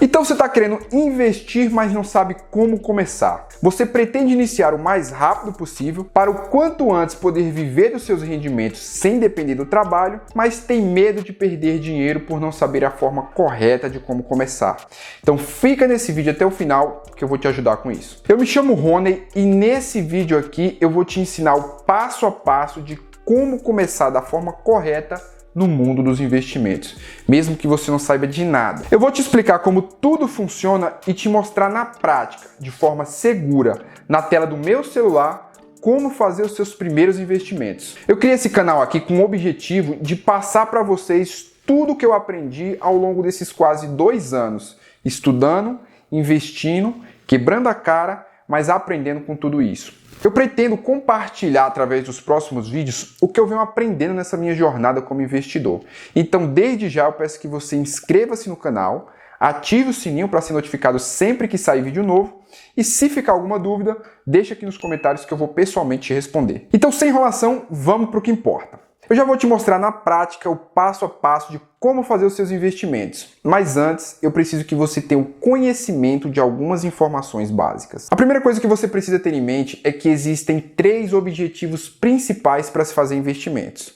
Então você está querendo investir, mas não sabe como começar. Você pretende iniciar o mais rápido possível para o quanto antes poder viver dos seus rendimentos sem depender do trabalho, mas tem medo de perder dinheiro por não saber a forma correta de como começar. Então fica nesse vídeo até o final que eu vou te ajudar com isso. Eu me chamo Rony e nesse vídeo aqui eu vou te ensinar o passo a passo de como começar da forma correta no mundo dos investimentos, mesmo que você não saiba de nada. Eu vou te explicar como tudo funciona e te mostrar na prática, de forma segura, na tela do meu celular, como fazer os seus primeiros investimentos. Eu criei esse canal aqui com o objetivo de passar para vocês tudo que eu aprendi ao longo desses quase 2 anos, estudando, investindo, quebrando a cara, mas aprendendo com tudo isso. Eu pretendo compartilhar através dos próximos vídeos o que eu venho aprendendo nessa minha jornada como investidor. Então, desde já, eu peço que você inscreva-se no canal, ative o sininho para ser notificado sempre que sair vídeo novo e se ficar alguma dúvida, deixa aqui nos comentários que eu vou pessoalmente te responder. Então, sem enrolação, vamos para o que importa. Eu já vou te mostrar na prática o passo a passo de como fazer os seus investimentos. Mas antes, eu preciso que você tenha o conhecimento de algumas informações básicas. A primeira coisa que você precisa ter em mente é que existem 3 objetivos principais para se fazer investimentos.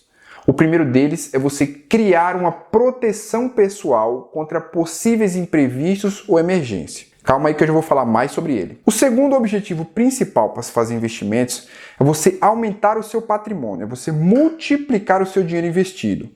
O primeiro deles é você criar uma proteção pessoal contra possíveis imprevistos ou emergência. Calma aí que eu já vou falar mais sobre ele. O segundo objetivo principal para se fazer investimentos é você aumentar o seu patrimônio, é você multiplicar o seu dinheiro investido.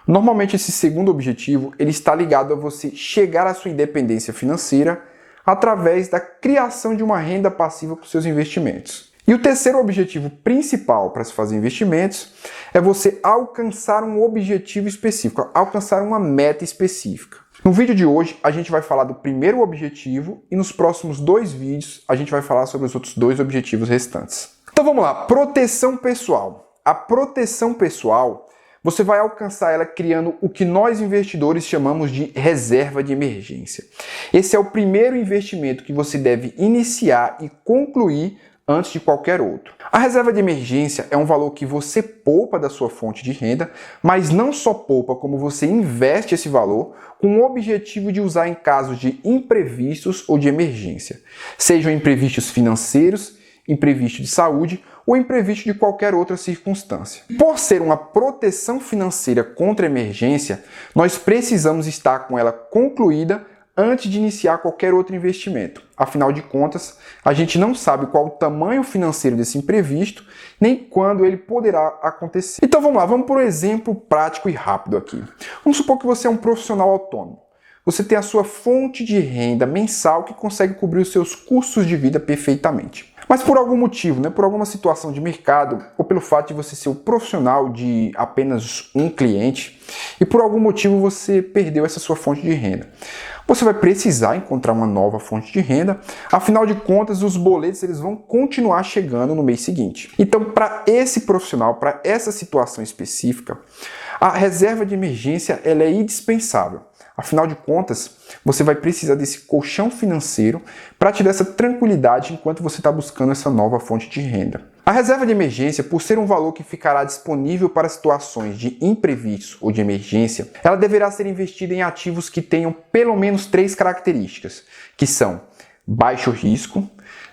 Normalmente esse segundo objetivo ele está ligado a você chegar à sua independência financeira através da criação de uma renda passiva com seus investimentos. E o terceiro objetivo principal para se fazer investimentos é você alcançar um objetivo específico, alcançar uma meta específica. No vídeo de hoje, a gente vai falar do primeiro objetivo e nos próximos 2 vídeos a gente vai falar sobre os outros 2 objetivos restantes. Então vamos lá, proteção pessoal. A proteção pessoal, você vai alcançar ela criando o que nós investidores chamamos de reserva de emergência. Esse é o primeiro investimento que você deve iniciar e concluir antes de qualquer outro. A reserva de emergência é um valor que você poupa da sua fonte de renda, mas não só poupa, como você investe esse valor com o objetivo de usar em casos de imprevistos ou de emergência, sejam imprevistos financeiros, imprevisto de saúde ou imprevisto de qualquer outra circunstância. Por ser uma proteção financeira contra a emergência, nós precisamos estar com ela concluída antes de iniciar qualquer outro investimento. Afinal de contas, a gente não sabe qual o tamanho financeiro desse imprevisto, nem quando ele poderá acontecer. Então vamos lá, vamos por um exemplo prático e rápido aqui. Vamos supor que você é um profissional autônomo. Você tem a sua fonte de renda mensal que consegue cobrir os seus custos de vida perfeitamente. Mas por algum motivo, por alguma situação de mercado, ou pelo fato de você ser um profissional de apenas um cliente, e por algum motivo você perdeu essa sua fonte de renda. Você vai precisar encontrar uma nova fonte de renda, afinal de contas os boletos eles vão continuar chegando no mês seguinte. Então, para esse profissional, para essa situação específica, a reserva de emergência ela é indispensável. Afinal de contas, você vai precisar desse colchão financeiro para te dar essa tranquilidade enquanto você está buscando essa nova fonte de renda. A reserva de emergência, por ser um valor que ficará disponível para situações de imprevistos ou de emergência, ela deverá ser investida em ativos que tenham pelo menos 3 características, que são baixo risco,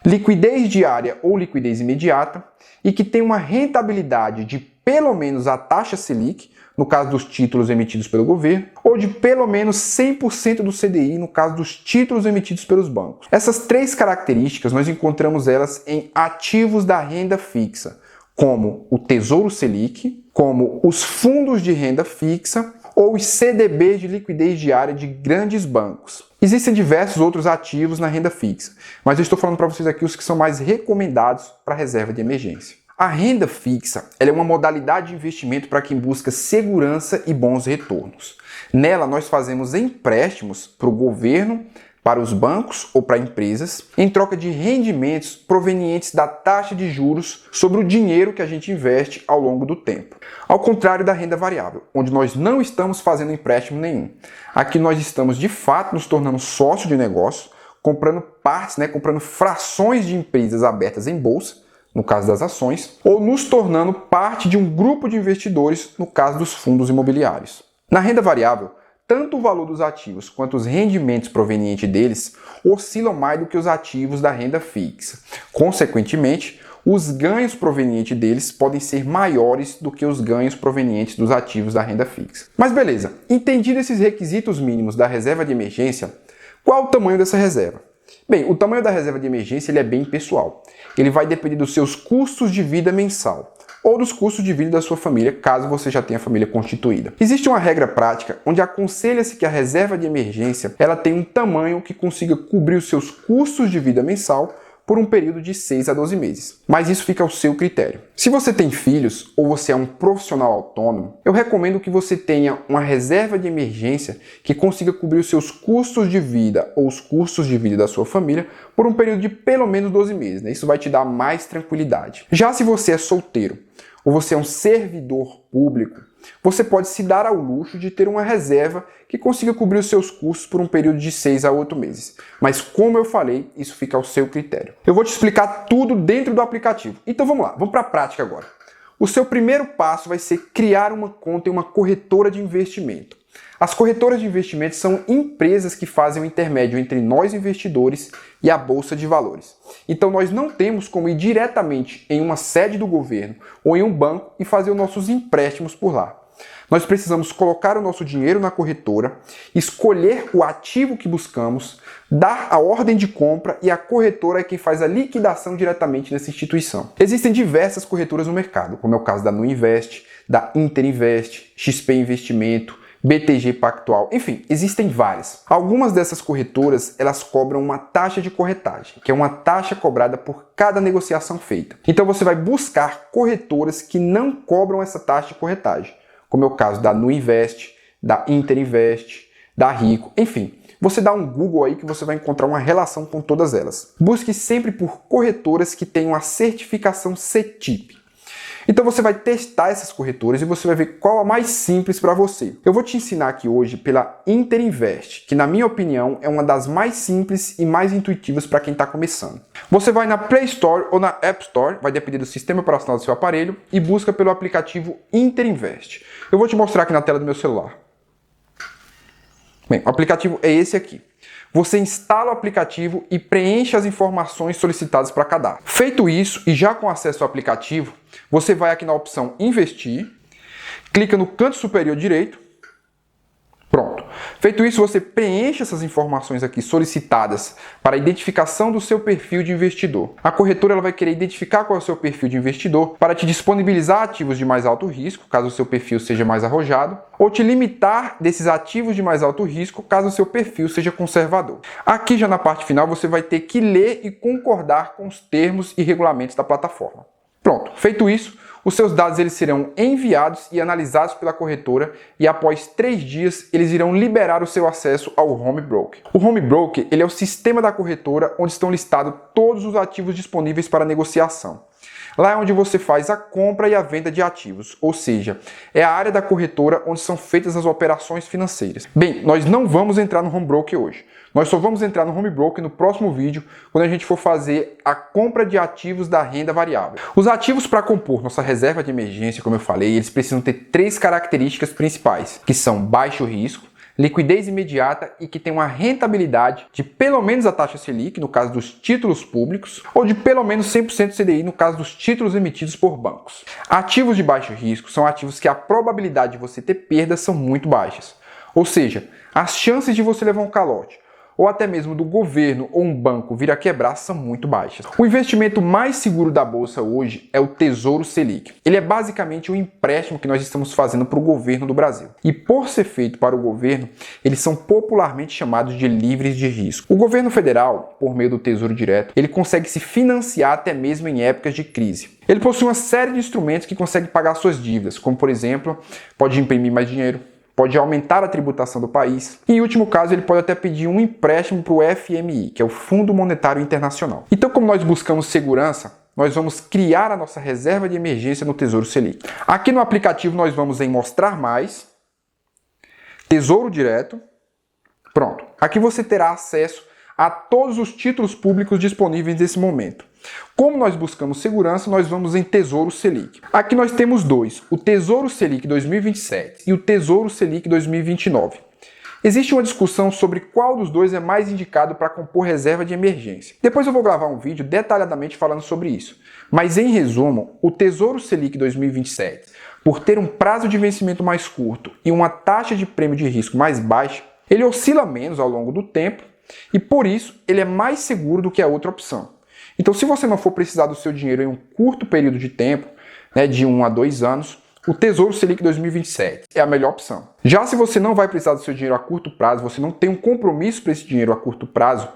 liquidez diária ou liquidez imediata e que tenham uma rentabilidade de pelo menos a taxa Selic, no caso dos títulos emitidos pelo governo, ou de pelo menos 100% do CDI, no caso dos títulos emitidos pelos bancos. Essas 3 características, nós encontramos elas em ativos da renda fixa, como o Tesouro Selic, como os fundos de renda fixa ou os CDBs de liquidez diária de grandes bancos. Existem diversos outros ativos na renda fixa, mas eu estou falando para vocês aqui os que são mais recomendados para a reserva de emergência. A renda fixa ela é uma modalidade de investimento para quem busca segurança e bons retornos. Nela, nós fazemos empréstimos para o governo, para os bancos ou para empresas, em troca de rendimentos provenientes da taxa de juros sobre o dinheiro que a gente investe ao longo do tempo. Ao contrário da renda variável, onde nós não estamos fazendo empréstimo nenhum. Aqui nós estamos, de fato, nos tornando sócio de negócio, comprando partes, comprando frações de empresas abertas em bolsa, no caso das ações, ou nos tornando parte de um grupo de investidores, no caso dos fundos imobiliários. Na renda variável, tanto o valor dos ativos quanto os rendimentos provenientes deles oscilam mais do que os ativos da renda fixa. Consequentemente, os ganhos provenientes deles podem ser maiores do que os ganhos provenientes dos ativos da renda fixa. Mas beleza, entendido esses requisitos mínimos da reserva de emergência, qual o tamanho dessa reserva? Bem, o tamanho da reserva de emergência ele é bem pessoal. Ele vai depender dos seus custos de vida mensal ou dos custos de vida da sua família, caso você já tenha família constituída. Existe uma regra prática onde aconselha-se que a reserva de emergência ela tenha um tamanho que consiga cobrir os seus custos de vida mensal por um período de 6 a 12 meses. Mas isso fica ao seu critério. Se você tem filhos ou você é um profissional autônomo, eu recomendo que você tenha uma reserva de emergência que consiga cobrir os seus custos de vida ou os custos de vida da sua família por um período de pelo menos 12 meses. Né? Isso vai te dar mais tranquilidade. Já se você é solteiro ou você é um servidor público, você pode se dar ao luxo de ter uma reserva que consiga cobrir os seus custos por um período de 6 a 8 meses. Mas como eu falei, isso fica ao seu critério. Eu vou te explicar tudo dentro do aplicativo. Então vamos lá, vamos para a prática agora. O seu primeiro passo vai ser criar uma conta em uma corretora de investimento. As corretoras de investimentos são empresas que fazem o intermédio entre nós investidores e a Bolsa de Valores. Então nós não temos como ir diretamente em uma sede do governo ou em um banco e fazer os nossos empréstimos por lá. Nós precisamos colocar o nosso dinheiro na corretora, escolher o ativo que buscamos, dar a ordem de compra e a corretora é quem faz a liquidação diretamente nessa instituição. Existem diversas corretoras no mercado, como é o caso da Nuinvest, da Interinvest, XP Investimento, BTG Pactual, enfim, existem várias. Algumas dessas corretoras, elas cobram uma taxa de corretagem, que é uma taxa cobrada por cada negociação feita. Então você vai buscar corretoras que não cobram essa taxa de corretagem, como é o caso da Nuinvest, da Interinvest, da Rico, enfim. Você dá um Google aí que você vai encontrar uma relação com todas elas. Busque sempre por corretoras que tenham a certificação CETIP. Então você vai testar essas corretoras e você vai ver qual a mais simples para você. Eu vou te ensinar aqui hoje pela Interinvest, que na minha opinião é uma das mais simples e mais intuitivas para quem está começando. Você vai na Play Store ou na App Store, vai depender do sistema operacional do seu aparelho, e busca pelo aplicativo Interinvest. Eu vou te mostrar aqui na tela do meu celular. Bem, o aplicativo é esse aqui. Você instala o aplicativo e preenche as informações solicitadas para cadastro. Feito isso e já com acesso ao aplicativo, você vai aqui na opção Investir, clica no canto superior direito, pronto. Feito isso, você preenche essas informações aqui solicitadas para a identificação do seu perfil de investidor. A corretora ela vai querer identificar qual é o seu perfil de investidor para te disponibilizar ativos de mais alto risco, caso o seu perfil seja mais arrojado, ou te limitar desses ativos de mais alto risco, caso o seu perfil seja conservador. Aqui já na parte final você vai ter que ler e concordar com os termos e regulamentos da plataforma. Pronto, feito isso, os seus dados eles serão enviados e analisados pela corretora e após 3 dias eles irão liberar o seu acesso ao Home Broker. O Home Broker ele é o sistema da corretora onde estão listados todos os ativos disponíveis para negociação. Lá é onde você faz a compra e a venda de ativos, ou seja, é a área da corretora onde são feitas as operações financeiras. Bem, nós não vamos entrar no Home Broker hoje. Nós só vamos entrar no Home Broker no próximo vídeo, quando a gente for fazer a compra de ativos da renda variável. Os ativos para compor nossa reserva de emergência, como eu falei, eles precisam ter 3 características principais, que são baixo risco, liquidez imediata e que tem uma rentabilidade de pelo menos a taxa Selic, no caso dos títulos públicos, ou de pelo menos 100% CDI, no caso dos títulos emitidos por bancos. Ativos de baixo risco são ativos que a probabilidade de você ter perdas são muito baixas. Ou seja, as chances de você levar um calote, ou até mesmo do governo ou um banco vir a quebrar são muito baixas. O investimento mais seguro da Bolsa hoje é o Tesouro Selic. Ele é basicamente um empréstimo que nós estamos fazendo para o governo do Brasil. E por ser feito para o governo, eles são popularmente chamados de livres de risco. O governo federal, por meio do Tesouro Direto, ele consegue se financiar até mesmo em épocas de crise. Ele possui uma série de instrumentos que consegue pagar suas dívidas, como por exemplo, pode imprimir mais dinheiro, pode aumentar a tributação do país e, em último caso, ele pode até pedir um empréstimo para o FMI, que é o Fundo Monetário Internacional. Então, como nós buscamos segurança, nós vamos criar a nossa reserva de emergência no Tesouro Selic. Aqui no aplicativo nós vamos em Mostrar Mais, Tesouro Direto, pronto. Aqui você terá acesso a todos os títulos públicos disponíveis nesse momento. Como nós buscamos segurança, nós vamos em Tesouro Selic. Aqui nós temos 2, o Tesouro Selic 2027 e o Tesouro Selic 2029. Existe uma discussão sobre qual dos dois é mais indicado para compor reserva de emergência. Depois eu vou gravar um vídeo detalhadamente falando sobre isso. Mas em resumo, o Tesouro Selic 2027, por ter um prazo de vencimento mais curto e uma taxa de prêmio de risco mais baixa, ele oscila menos ao longo do tempo e por isso ele é mais seguro do que a outra opção. Então, se você não for precisar do seu dinheiro em um curto período de tempo, de 1 a 2 anos, o Tesouro Selic 2027 é a melhor opção. Já se você não vai precisar do seu dinheiro a curto prazo, você não tem um compromisso para esse dinheiro a curto prazo,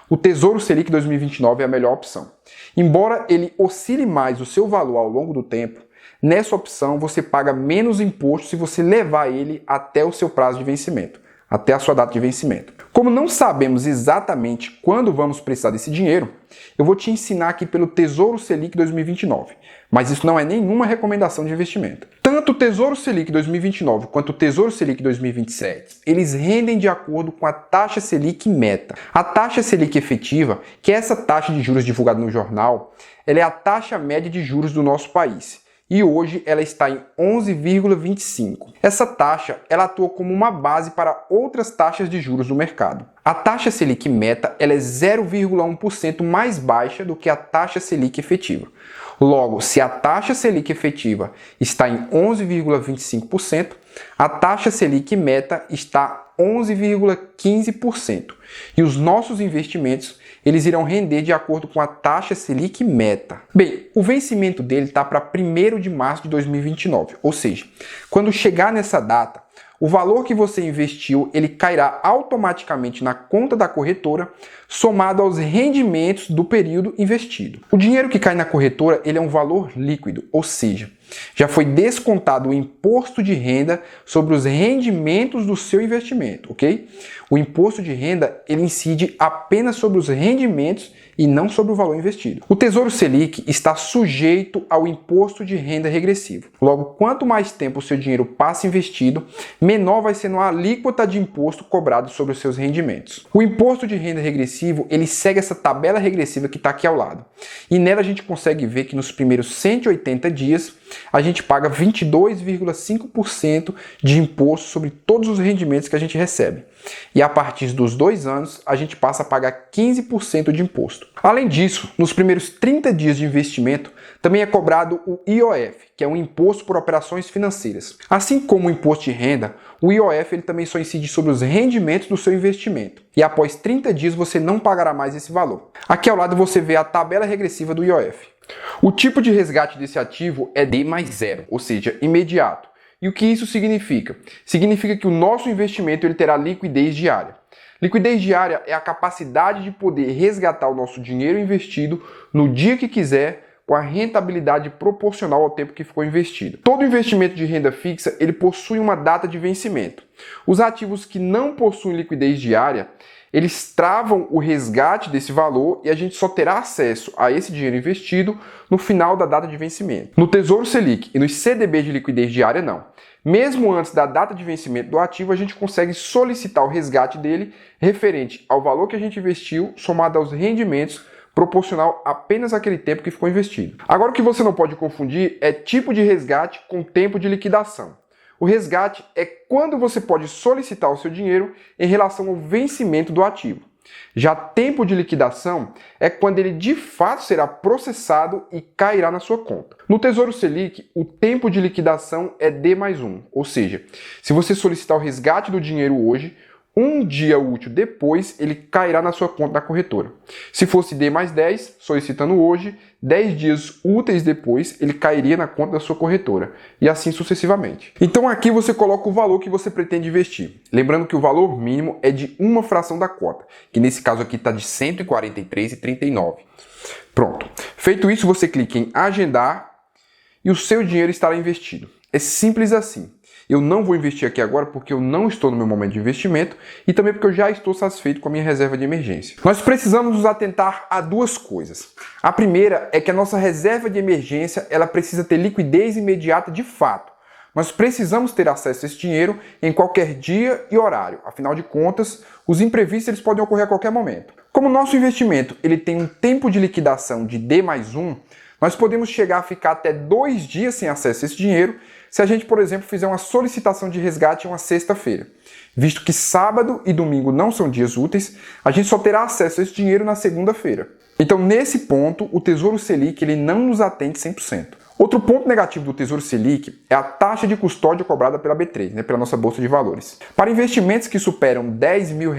o Tesouro Selic 2029 é a melhor opção. Embora ele oscile mais o seu valor ao longo do tempo, nessa opção você paga menos imposto se você levar ele até o seu prazo de vencimento, até a sua data de vencimento. Como não sabemos exatamente quando vamos precisar desse dinheiro, eu vou te ensinar aqui pelo Tesouro Selic 2029, mas isso não é nenhuma recomendação de investimento. Tanto o Tesouro Selic 2029 quanto o Tesouro Selic 2027, eles rendem de acordo com a taxa Selic meta. A taxa Selic efetiva, que é essa taxa de juros divulgada no jornal, ela é a taxa média de juros do nosso país. E hoje ela está em 11,25. Essa taxa ela atua como uma base para outras taxas de juros do mercado. A taxa Selic meta ela é 0,1% mais baixa do que a taxa Selic efetiva. Logo, se a taxa Selic efetiva está em 11,25%, a taxa Selic meta está 11,15%. E os nossos investimentos eles irão render de acordo com a taxa Selic meta. Bem, o vencimento dele está para 1º de março de 2029, ou seja, quando chegar nessa data, o valor que você investiu ele cairá automaticamente na conta da corretora, somado aos rendimentos do período investido. O dinheiro que cai na corretora ele é um valor líquido, ou seja, já foi descontado o imposto de renda sobre os rendimentos do seu investimento, ok? O imposto de renda ele incide apenas sobre os rendimentos e não sobre o valor investido. O Tesouro Selic está sujeito ao imposto de renda regressivo. Logo, quanto mais tempo o seu dinheiro passa investido, menor vai sendo a alíquota de imposto cobrado sobre os seus rendimentos. O imposto de renda regressivo, ele segue essa tabela regressiva que está aqui ao lado. E nela a gente consegue ver que nos primeiros 180 dias, a gente paga 22,5% de imposto sobre todos os rendimentos que a gente recebe. E a partir dos 2 anos, a gente passa a pagar 15% de imposto. Além disso, nos primeiros 30 dias de investimento, também é cobrado o IOF, que é um imposto por operações financeiras. Assim como o imposto de renda, o IOF ele também só incide sobre os rendimentos do seu investimento. E após 30 dias você não pagará mais esse valor. Aqui ao lado você vê a tabela regressiva do IOF. O tipo de resgate desse ativo é D+0, ou seja, imediato. E o que isso significa? Significa que o nosso investimento ele terá liquidez diária. Liquidez diária é a capacidade de poder resgatar o nosso dinheiro investido no dia que quiser, com a rentabilidade proporcional ao tempo que ficou investido. Todo investimento de renda fixa ele possui uma data de vencimento. Os ativos que não possuem liquidez diária, eles travam o resgate desse valor e a gente só terá acesso a esse dinheiro investido no final da data de vencimento. No Tesouro Selic e nos CDBs de liquidez diária, não. Mesmo antes da data de vencimento do ativo, a gente consegue solicitar o resgate dele referente ao valor que a gente investiu, somado aos rendimentos, proporcional apenas àquele tempo que ficou investido. Agora, o que você não pode confundir é tipo de resgate com tempo de liquidação. O resgate é quando você pode solicitar o seu dinheiro em relação ao vencimento do ativo. Já tempo de liquidação é quando ele de fato será processado e cairá na sua conta. No Tesouro Selic, o tempo de liquidação é D+1, ou seja, se você solicitar o resgate do dinheiro hoje, um dia útil depois, ele cairá na sua conta da corretora. Se fosse D+10, solicitando hoje, 10 dias úteis depois, ele cairia na conta da sua corretora. E assim sucessivamente. Então aqui você coloca o valor que você pretende investir. Lembrando que o valor mínimo é de uma fração da cota, que nesse caso aqui está de R$ 143,39. Pronto. Feito isso, você clica em agendar e o seu dinheiro estará investido. É simples assim. Eu não vou investir aqui agora porque eu não estou no meu momento de investimento e também porque eu já estou satisfeito com a minha reserva de emergência. Nós precisamos nos atentar a duas coisas. A primeira é que a nossa reserva de emergência ela precisa ter liquidez imediata de fato. Nós precisamos ter acesso a esse dinheiro em qualquer dia e horário. Afinal de contas, os imprevistos eles podem ocorrer a qualquer momento. Como o nosso investimento ele tem um tempo de liquidação de D+1, nós podemos chegar a ficar até 2 dias sem acesso a esse dinheiro se a gente, por exemplo, fizer uma solicitação de resgate em uma sexta-feira. visto que sábado e domingo não são dias úteis, a gente só terá acesso a esse dinheiro na segunda-feira. Então, nesse ponto, o Tesouro Selic ele não nos atende 100%. Outro ponto negativo do Tesouro Selic é a taxa de custódia cobrada pela B3, pela nossa Bolsa de Valores. Para investimentos que superam R$10 mil,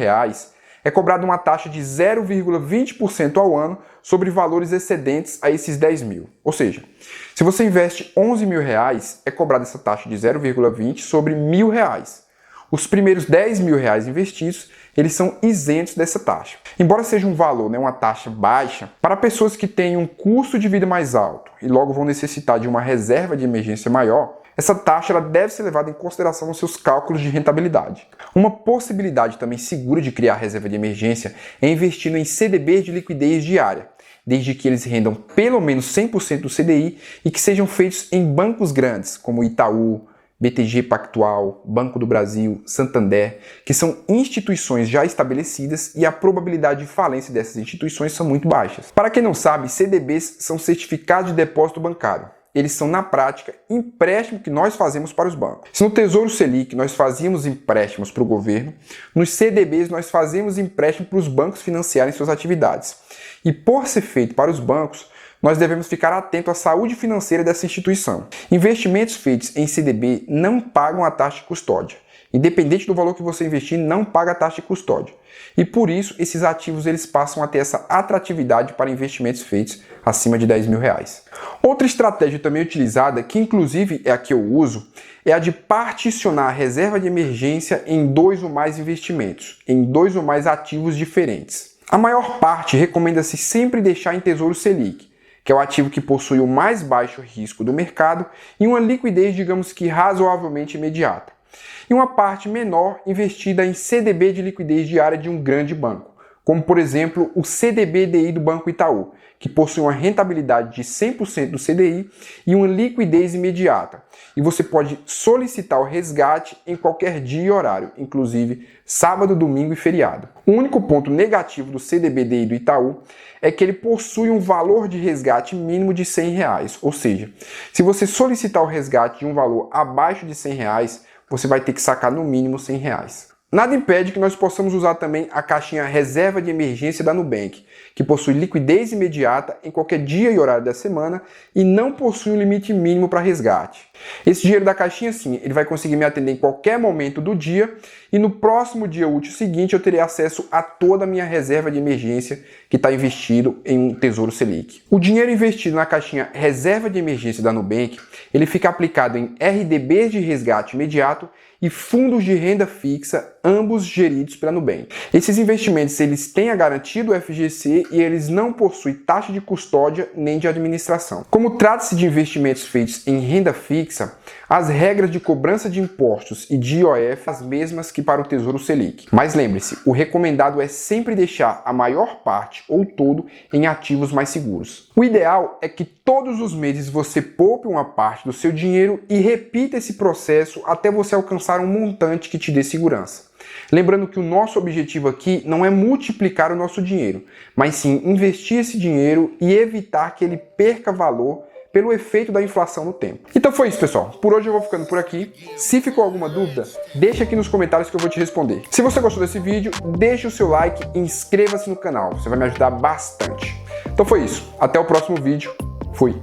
é cobrada uma taxa de 0,20% ao ano sobre valores excedentes a esses 10 mil. Ou seja, se você investe R$11 mil, é cobrada essa taxa de 0,20% sobre R$1.000. Os primeiros R$10 mil investidos, eles são isentos dessa taxa. Embora seja um valor, uma taxa baixa, para pessoas que têm um custo de vida mais alto e logo vão necessitar de uma reserva de emergência maior, essa taxa ela deve ser levada em consideração nos seus cálculos de rentabilidade. Uma possibilidade também segura de criar reserva de emergência é investindo em CDBs de liquidez diária, desde que eles rendam pelo menos 100% do CDI e que sejam feitos em bancos grandes, como Itaú, BTG Pactual, Banco do Brasil, Santander, que são instituições já estabelecidas e a probabilidade de falência dessas instituições são muito baixas. Para quem não sabe, CDBs são certificados de depósito bancário. Eles são, na prática, empréstimos que nós fazemos para os bancos. Se no Tesouro Selic nós fazíamos empréstimos para o governo, nos CDBs nós fazemos empréstimo para os bancos financiarem suas atividades. E por ser feito para os bancos, nós devemos ficar atentos à saúde financeira dessa instituição. Investimentos feitos em CDB não pagam a taxa de custódia. Independente do valor que você investir, não paga a taxa de custódia. E por isso, esses ativos eles passam a ter essa atratividade para investimentos feitos acima de R$10 mil. Outra estratégia também utilizada, que inclusive é a que eu uso, é a de particionar a reserva de emergência em 2 ou mais investimentos, em 2 ou mais ativos diferentes. A maior parte recomenda-se sempre deixar em Tesouro Selic, que é o ativo que possui o mais baixo risco do mercado e uma liquidez, digamos que razoavelmente imediata. E uma parte menor investida em CDB de liquidez diária de um grande banco, como por exemplo o CDB-DI do Banco Itaú, que possui uma rentabilidade de 100% do CDI e uma liquidez imediata. E você pode solicitar o resgate em qualquer dia e horário, inclusive sábado, domingo e feriado. O único ponto negativo do CDB-DI do Itaú é que ele possui um valor de resgate mínimo de R$100, ou seja, se você solicitar o resgate de um valor abaixo de R$100, você vai ter que sacar no mínimo R$100. Nada impede que nós possamos usar também a caixinha reserva de emergência da Nubank, que possui liquidez imediata em qualquer dia e horário da semana e não possui um limite mínimo para resgate. Esse dinheiro da caixinha, sim, ele vai conseguir me atender em qualquer momento do dia e no próximo dia útil seguinte eu terei acesso a toda a minha reserva de emergência que está investido em um Tesouro Selic. O dinheiro investido na caixinha reserva de emergência da Nubank, ele fica aplicado em RDBs de resgate imediato e fundos de renda fixa, ambos geridos pela Nubank. Esses investimentos eles têm a garantia do FGC e eles não possuem taxa de custódia nem de administração. Como trata-se de investimentos feitos em renda fixa, as regras de cobrança de impostos e de IOF são as mesmas que para o Tesouro Selic. Mas lembre-se, o recomendado é sempre deixar a maior parte ou todo em ativos mais seguros. O ideal é que todos os meses você poupe uma parte do seu dinheiro e repita esse processo até você alcançar um montante que te dê segurança. Lembrando que o nosso objetivo aqui não é multiplicar o nosso dinheiro, mas sim investir esse dinheiro e evitar que ele perca valor pelo efeito da inflação no tempo. Então foi isso, pessoal. Por hoje eu vou ficando por aqui. Se ficou alguma dúvida, deixa aqui nos comentários que eu vou te responder. Se você gostou desse vídeo, deixa o seu like e inscreva-se no canal. Você vai me ajudar bastante. Então foi isso. Até o próximo vídeo. Fui!